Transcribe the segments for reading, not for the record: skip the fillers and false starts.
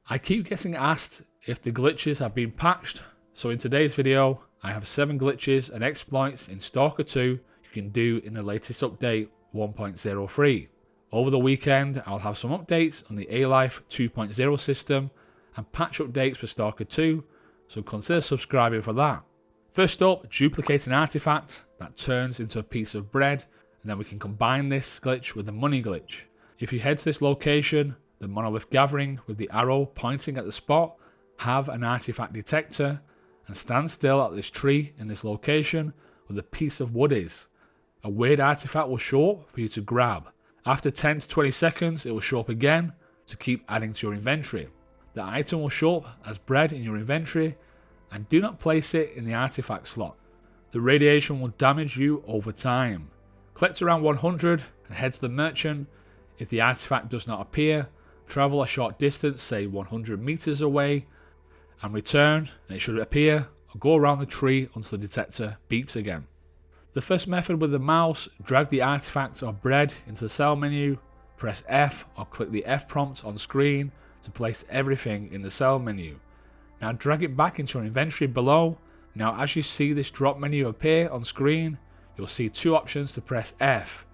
I keep getting asked if the glitches have been patched, so in today's video I have 7 glitches and exploits in Stalker 2 you can do in the latest update 1.03. Over the weekend I'll have some updates on the A-Life 2.0 system and patch updates for Stalker 2, so consider subscribing for that. First up, duplicate an artifact that turns into a piece of bread, and then we can combine this glitch with the money glitch. If you head to this location, the monolith gathering with the arrow pointing at the spot, have an artifact detector, and stand still at this tree in this location where the piece of wood is. A weird artifact will show up for you to grab. After 10 to 20 seconds it will show up again to keep adding to your inventory. The item will show up as bread in your inventory, and do not place it in the artifact slot. The radiation will damage you over time. Collect around 100 and head to the merchant. If the artifact does not appear, travel a short distance, say 100 meters away, and return and it should appear, or go around the tree until the detector beeps again. The first method with the mouse, drag the artifact or bread into the cell menu, press F or click the F prompt on screen to place everything in the cell menu. Now drag it back into your inventory below. Now as you see this drop menu appear on screen, you'll see 2 options to press F.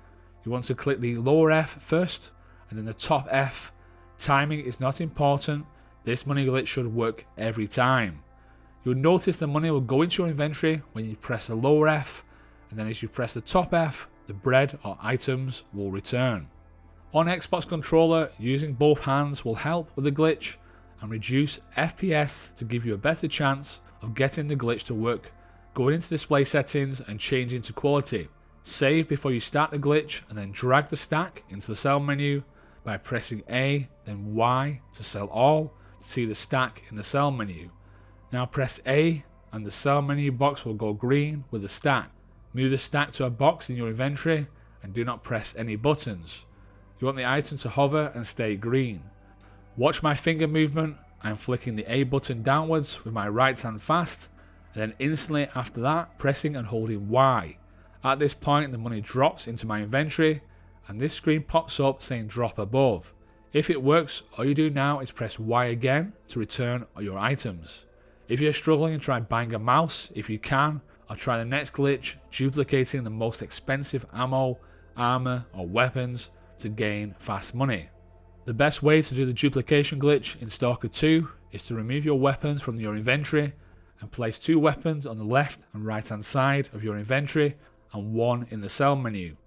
You want to click the lower F first and then the top F. Timing is not important, this money glitch should work every time. You'll notice the money will go into your inventory when you press the lower F, and then as you press the top F, the bread or items will return. On Xbox controller, using both hands will help with the glitch and reduce FPS to give you a better chance of getting the glitch to work. Go into display settings and change into quality. Save before you start the glitch and then drag the stack into the cell menu by pressing A then Y to sell all to see the stack in the cell menu. Now press A and the cell menu box will go green with the stack. Move the stack to a box in your inventory and do not press any buttons. You want the item to hover and stay green. Watch my finger movement. I am flicking the A button downwards with my right hand fast, and then instantly after that pressing and holding Y. At this point the money drops into my inventory and this screen pops up saying drop above. If it works, all you do now is press Y again to return your items. If you're struggling, try buying a mouse if you can, or try the next glitch, duplicating the most expensive ammo, armor or weapons to gain fast money. The best way to do the duplication glitch in Stalker 2 is to remove your weapons from your inventory and place 2 weapons on the left and right hand side of your inventory and 1 in the cell menu.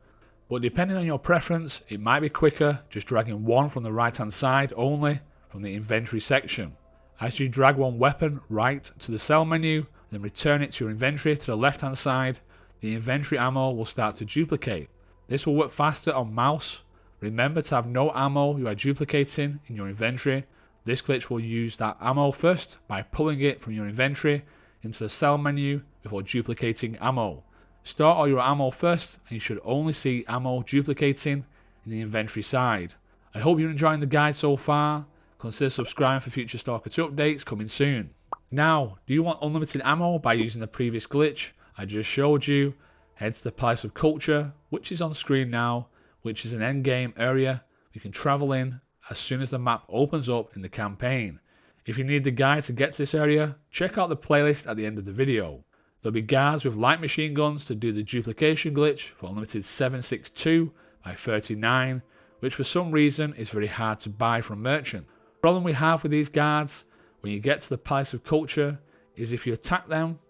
But depending on your preference, it might be quicker just dragging 1 from the right hand side only from the inventory section. As you drag 1 weapon right to the cell menu, then return it to your inventory to the left hand side, the inventory ammo will start to duplicate. This will work faster on mouse. Remember to have no ammo you are duplicating in your inventory. This glitch will use that ammo first by pulling it from your inventory into the cell menu before duplicating ammo. Start all your ammo first and you should only see ammo duplicating in the inventory side. I hope you're enjoying the guide so far. Consider subscribing for future Stalker 2 updates coming soon. Now, do you want unlimited ammo by using the previous glitch I just showed you? Head to the Palace of Culture, which is on screen now, which is an endgame area you can travel in as soon as the map opens up in the campaign. If you need the guide to get to this area, check out the playlist at the end of the video. There'll be guards with light machine guns to do the duplication glitch for unlimited 7.62 by 39, which for some reason is very hard to buy from merchant. The problem we have with these guards when you get to the Palace of Culture is if you attack them,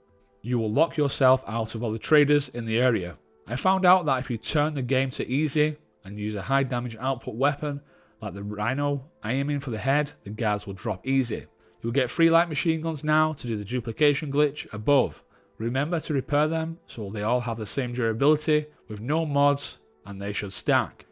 you will lock yourself out of all the traders in the area. I found out that if you turn the game to easy and use a high damage output weapon like the Rhino, aiming for the head, the guards will drop easy. You'll get 3 light machine guns now to do the duplication glitch above. Remember to repair them so they all have the same durability with no mods and they should stack.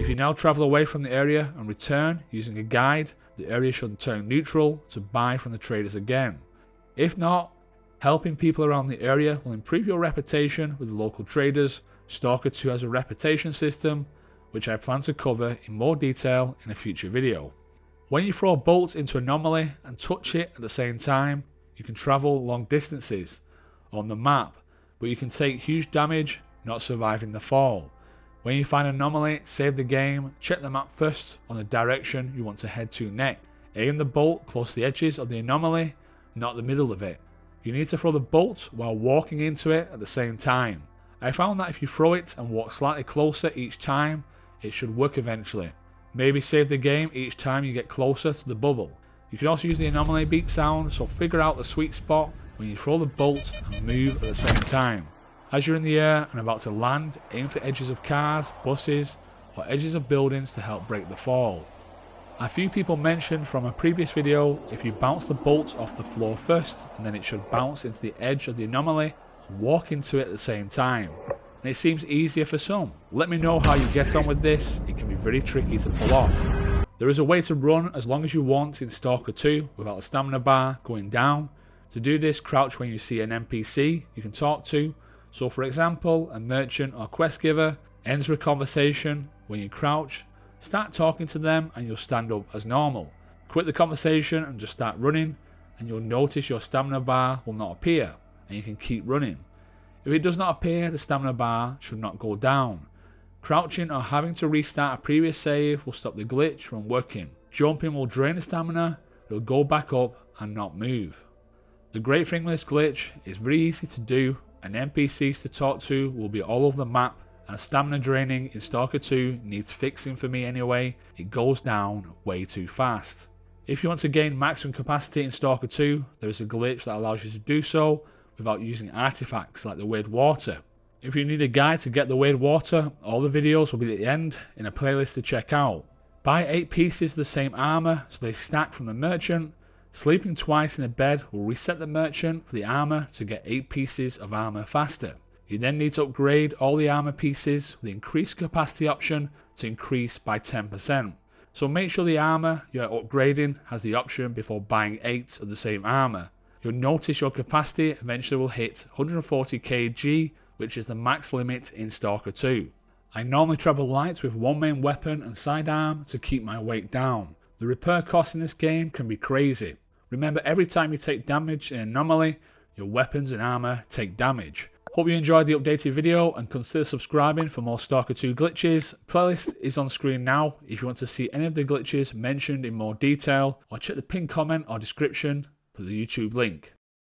If you now travel away from the area and return using a guide, the area should turn neutral to buy from the traders again. If not, helping people around the area will improve your reputation with the local traders. Stalker 2 has a reputation system, which I plan to cover in more detail in a future video. When you throw bolts into an anomaly and touch it at the same time, you can travel long distances on the map, but you can take huge damage not surviving the fall. When you find an anomaly, save the game, check the map first on the direction you want to head to next. Aim the bolt close to the edges of the anomaly, not the middle of it. You need to throw the bolt while walking into it at the same time. I found that if you throw it and walk slightly closer each time, it should work eventually. Maybe save the game each time you get closer to the bubble. You can also use the anomaly beep sound, so figure out the sweet spot when you throw the bolt and move at the same time. As you're in the air and about to land, aim for edges of cars, buses, or edges of buildings to help break the fall. A few people mentioned from a previous video, if you bounce the bolt off the floor first, and then it should bounce into the edge of the anomaly and walk into it at the same time. And it seems easier for some. Let me know how you get on with this. It can be very tricky to pull off. There is a way to run as long as you want in Stalker 2 without the stamina bar going down. To do this, crouch when you see an NPC you can talk to. So for example, a merchant or quest giver enter a conversation. When you crouch, start talking to them and you'll stand up as normal. Quit the conversation and just start running, and you'll notice your stamina bar will not appear and you can keep running. If it does not appear, the stamina bar should not go down. Crouching or having to restart a previous save will stop the glitch from working. Jumping will drain the stamina, it will go back up and not move. The great thing with this glitch is very easy to do, and NPCs to talk to will be all over the map, and stamina draining in Stalker 2 needs fixing for me anyway. It goes down way too fast. If you want to gain maximum capacity in Stalker 2, there is a glitch that allows you to do so without using artifacts like the weird water. If you need a guide to get the weird water, all the videos will be at the end in a playlist to check out. Buy 8 pieces of the same armor so they stack from the merchant. Sleeping twice in a bed will reset the merchant for the armor to get 8 pieces of armor faster. You then need to upgrade all the armor pieces with the increased capacity option to increase by 10%. So make sure the armor you're upgrading has the option before buying 8 of the same armor. You'll notice your capacity eventually will hit 140 kg, which is the max limit in Stalker 2. I normally travel light with one main weapon and sidearm to keep my weight down. The repair costs in this game can be crazy. Remember, every time you take damage in an anomaly, your weapons and armor take damage. Hope you enjoyed the updated video and consider subscribing for more Stalker 2 glitches. Playlist is on screen now if you want to see any of the glitches mentioned in more detail, or check the pinned comment or description for the YouTube link.